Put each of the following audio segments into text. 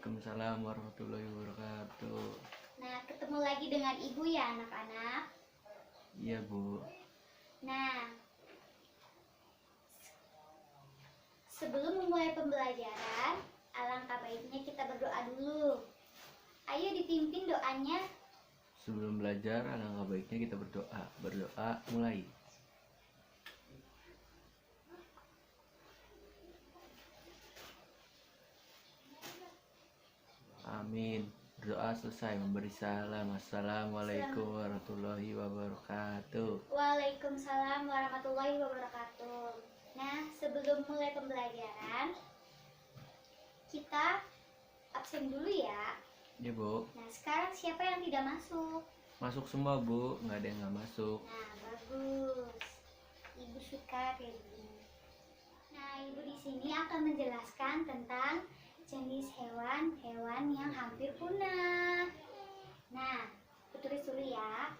Waalaikumsalam warahmatullahi wabarakatuh. Nah, ketemu lagi dengan Ibu ya anak-anak. Iya Bu. Nah, sebelum memulai pembelajaran, alangkah baiknya kita berdoa dulu. Ayo dipimpin doanya. Sebelum belajar, alangkah baiknya kita berdoa. Berdoa mulai. Amin. Berdoa selesai, memberi salam. Assalamualaikum warahmatullahi wabarakatuh. Waalaikumsalam warahmatullahi wabarakatuh. Nah, sebelum mulai pembelajaran, kita absen dulu ya. Iya Bu. Nah, sekarang siapa yang tidak masuk? Masuk semua Bu, nggak ada yang nggak masuk. Nah, bagus. Ibu suka kayak gini. Nah, Ibu di sini akan menjelaskan tentang jenis hewan-hewan yang hampir punah. Nah, aku tulis dulu ya.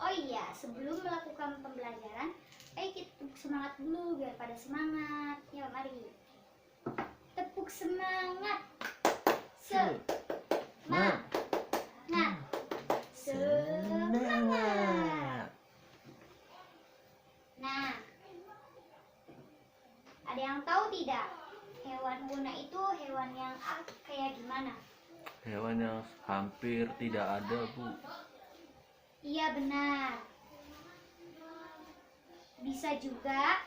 Oh iya, sebelum melakukan pembelajaran, ayo kita tepuk semangat dulu biar pada semangat. Ya, mari. Tepuk semangat. Semangat. Semangat. Nah, ada yang tahu tidak? Hewan punah itu hewan yang kayak gimana? Hewan yang hampir tidak ada Bu. Iya benar. Bisa juga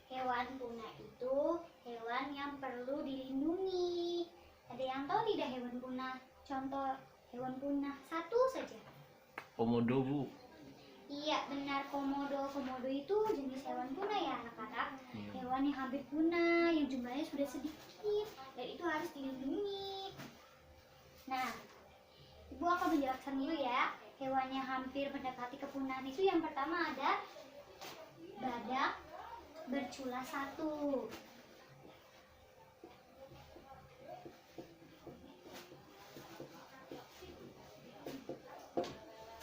hewan punah itu hewan yang perlu dilindungi. Ada yang tahu tidak hewan punah? Contoh hewan punah satu saja. Komodo Bu. Iya benar, komodo. Komodo itu jenis hewan punah ya anak-anak. Iya. Hewan yang hampir punah, yang jumlahnya sudah sedikit dan itu harus dilindungi. Nah, Ibu akan menjelaskan dulu ya. Hewan yang hampir mendekati kepunahan itu yang pertama ada badak bercula satu.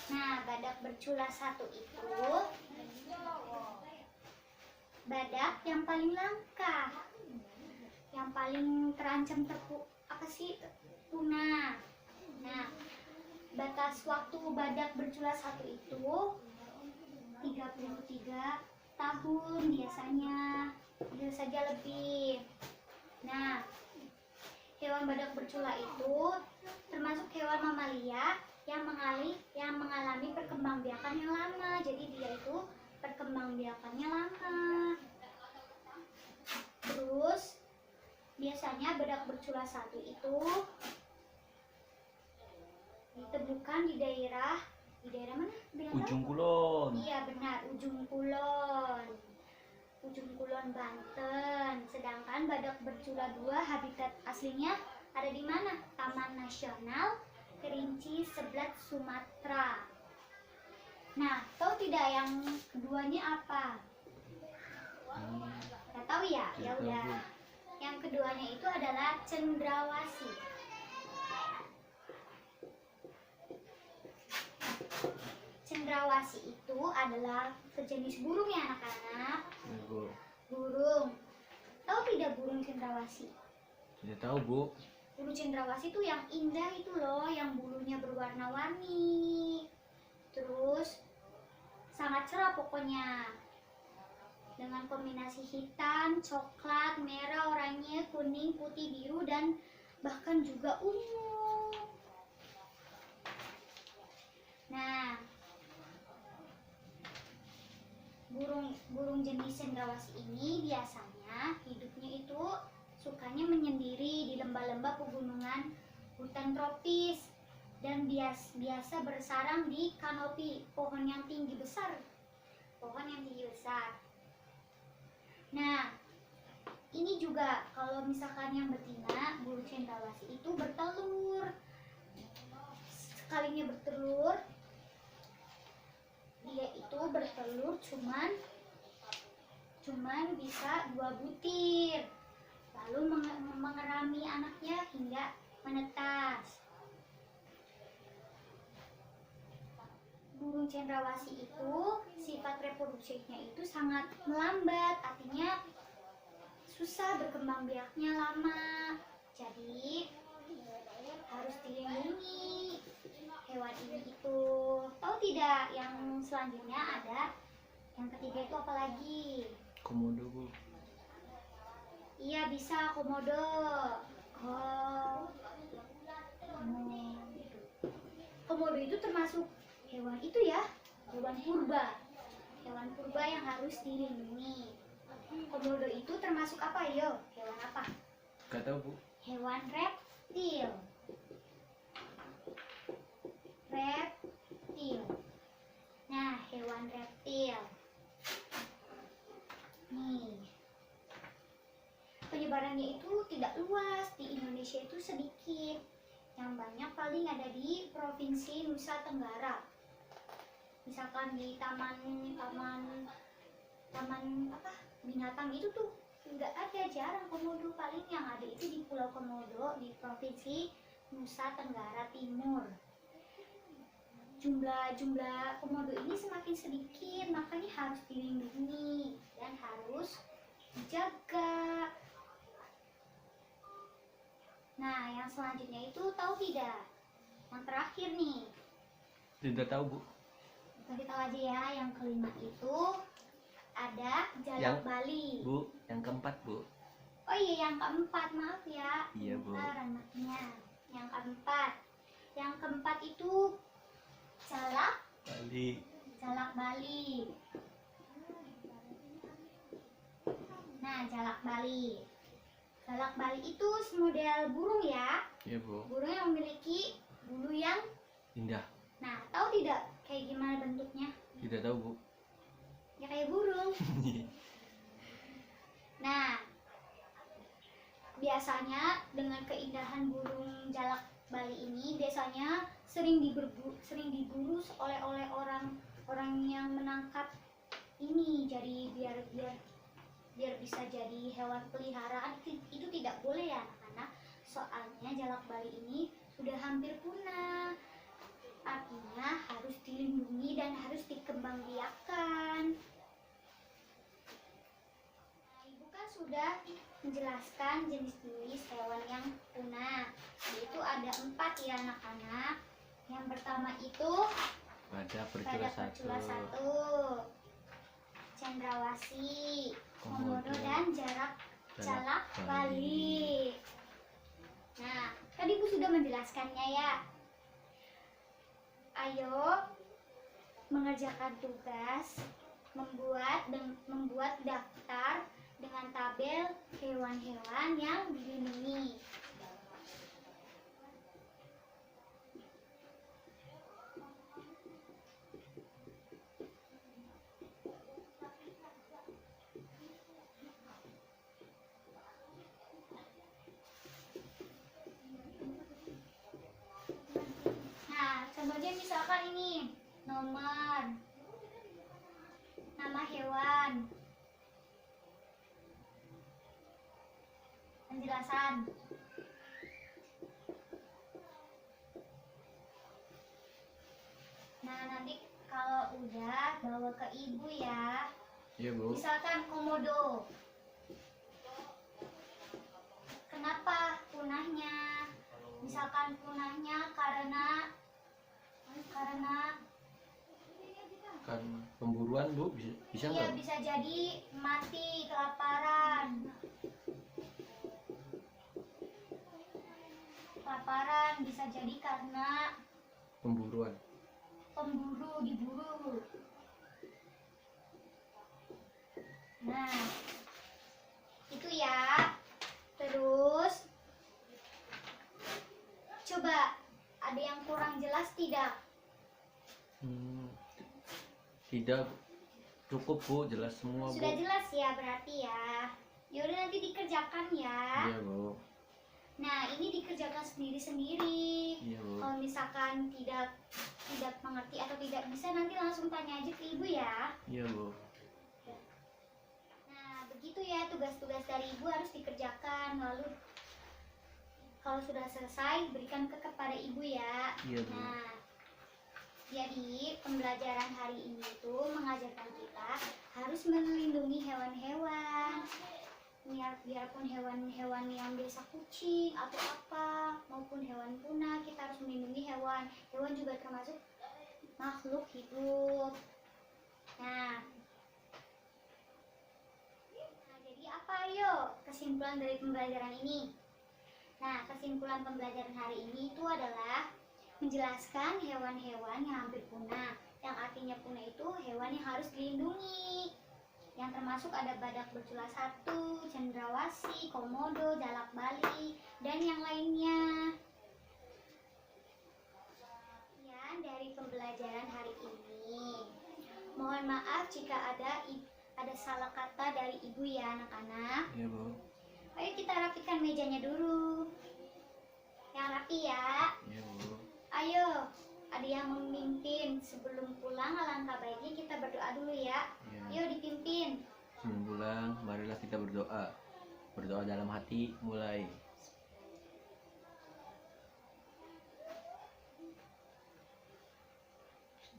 Nah, badak bercula satu itu badak yang paling langka, yang paling terancam punah. Nah, batas waktu badak bercula satu itu 33 tahun biasanya, bisa saja lebih. Nah, hewan badak bercula itu termasuk hewan mamalia yang mengalami perkembangbiakan yang lama. Jadi dia itu perkembangbiakannya lama. Terus biasanya badak bercula satu itu ditemukan di daerah mana? Ujung Kulon. Iya benar, Ujung Kulon. Ujung Kulon Banten. Sedangkan badak bercula 2 habitat aslinya ada di mana? Taman Nasional Kerinci Seblat Sumatera. Nah, tahu tidak yang keduanya apa? Nggak tahu ya? Ya udah. Yang keduanya itu adalah cendrawasih. Cendrawasih itu adalah sejenis burung ya anak-anak. Burung. Tahu tidak burung cendrawasih? Tidak tahu Bu. Burung cendrawasih itu yang indah itu loh, yang bulunya berwarna-warni. Terus sangat cerah pokoknya. Dengan kombinasi hitam, coklat, merah, oranye, kuning, putih, biru, dan bahkan juga ungu. Nah, burung jenis cendrawasih ini biasanya hidupnya itu sukanya menyendiri di lembah-lembah pegunungan hutan tropis dan biasa bersarang di kanopi pohon yang tinggi besar. Nah, ini juga kalau misalkan yang betina, burung cendrawasih itu bertelur. Sekalinya bertelur, dia itu bertelur cuman bisa 2 butir, lalu mengerami anaknya hingga menetas. burung cendrawasih itu sifat reproduksinya itu sangat melambat, artinya susah, berkembang biaknya lama. Jadi harus dilindungi hewan ini itu. Tahu tidak yang selanjutnya ada yang ketiga itu apa lagi? Komodo, Bu. Iya, bisa komodo. Oh, komodo itu termasuk hewan itu ya, hewan purba. Hewan purba yang harus dilindungi. Komodo itu termasuk apa, yo? Hewan apa? Gak tahu, Bu. Hewan reptil. Reptil. Nah, hewan reptil. Nih. Penyebarannya itu tidak luas, di Indonesia itu sedikit. Yang banyak paling ada di Provinsi Nusa Tenggara. Misalkan di taman apa? Binatang itu tuh nggak ada, jarang komodo. Paling yang ada itu di Pulau Komodo di Provinsi Nusa Tenggara Timur. Jumlah komodo ini semakin sedikit, makanya harus dilindungi dan harus dijaga. Nah, yang selanjutnya itu tahu tidak? Yang terakhir nih. Tidak tahu, Bu. Kasih tahu aja ya, yang kelima itu ada jalak Bali. Bu, yang keempat, Bu. Oh iya, yang keempat, maaf ya. Iya, Bu. Bentar, anaknya. Yang keempat. Yang keempat itu jalak Bali. Jalak Bali. Nah, jalak Bali. Jalak Bali itu semodel burung ya. Iya, Bu. Burung yang memiliki bulu yang Indah. Nah, tahu tidak kayak gimana bentuknya? Tidak tahu, Bu. Ya kayak burung. Nah, biasanya dengan keindahan burung jalak Bali ini biasanya sering diburu oleh orang yang menangkap ini. Jadi biar bisa jadi hewan peliharaan itu tidak boleh ya anak-anak. Soalnya jalak Bali ini sudah hampir punah. Artinya harus dilindungi dan harus dikembangbiakan. Nah, Ibu kan sudah menjelaskan jenis-jenis hewan yang punah. Yaitu ada 4 ya anak-anak. Yang pertama itu Badak badak bercula bercula satu. 1, cendrawasih, komodo Komodo, dan jalak Bali. Nah, tadi Bu sudah menjelaskannya ya. Ayo mengerjakan tugas, membuat daftar dengan tabel hewan-hewan yang dilindungi. Nah, contohnya misalkan ini nomor, nama hewan, penjelasan. Nah, nanti kalau udah bawa ke ibu ya. Iya, Bu. Misalkan komodo. Kenapa punahnya? Misalkan punahnya karena Kan pemburuan, Bu. Bisa iya, nggak? bisa jadi mati kelaparan. Kelaparan bisa jadi karena Pemburuan. pemburu diburu. Nah, itu ya. Terus coba ada yang kurang jelas tidak? Tidak, cukup, Bu. Jelas semua, Bu. Sudah jelas ya berarti ya. Yaudah, nanti dikerjakan ya. Iya, Bu. Nah, ini dikerjakan sendiri-sendiri. Iya, Bu. Kalau misalkan tidak mengerti atau tidak bisa, nanti langsung tanya aja ke ibu ya. Iya, Bu. Nah, begitu ya tugas-tugas dari ibu harus dikerjakan. Lalu kalau sudah selesai berikan kepada ibu ya. Iya, Bu. Nah, Jadi pembelajaran hari ini itu mengajarkan kita harus melindungi hewan-hewan. Biarpun hewan-hewan yang biasa kucing atau apa maupun hewan punah, kita harus melindungi hewan. Hewan juga termasuk makhluk hidup. Nah, jadi apa ayo kesimpulan dari pembelajaran ini? Nah, kesimpulan pembelajaran hari ini itu adalah menjelaskan hewan-hewan yang hampir punah. Yang artinya punah itu hewan yang harus dilindungi. Yang termasuk ada badak bercula 1, cendrawasih, komodo, jalak bali, dan yang lainnya. Sekian dari pembelajaran hari ini. Mohon maaf jika ada salah kata dari ibu ya anak-anak. Iya Bu. Ayo kita rapikan mejanya dulu. Yang rapi ya. Iya Bu. Ayo, ada yang memimpin. Sebelum pulang alangkah baiknya kita berdoa dulu ya. Iya. Ayo dipimpin. Sebelum pulang, marilah kita berdoa. Berdoa dalam hati, mulai.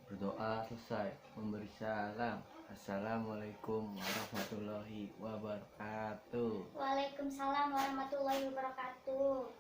Berdoa selesai, memberi salam. Assalamualaikum warahmatullahi wabarakatuh. Waalaikumsalam warahmatullahi wabarakatuh.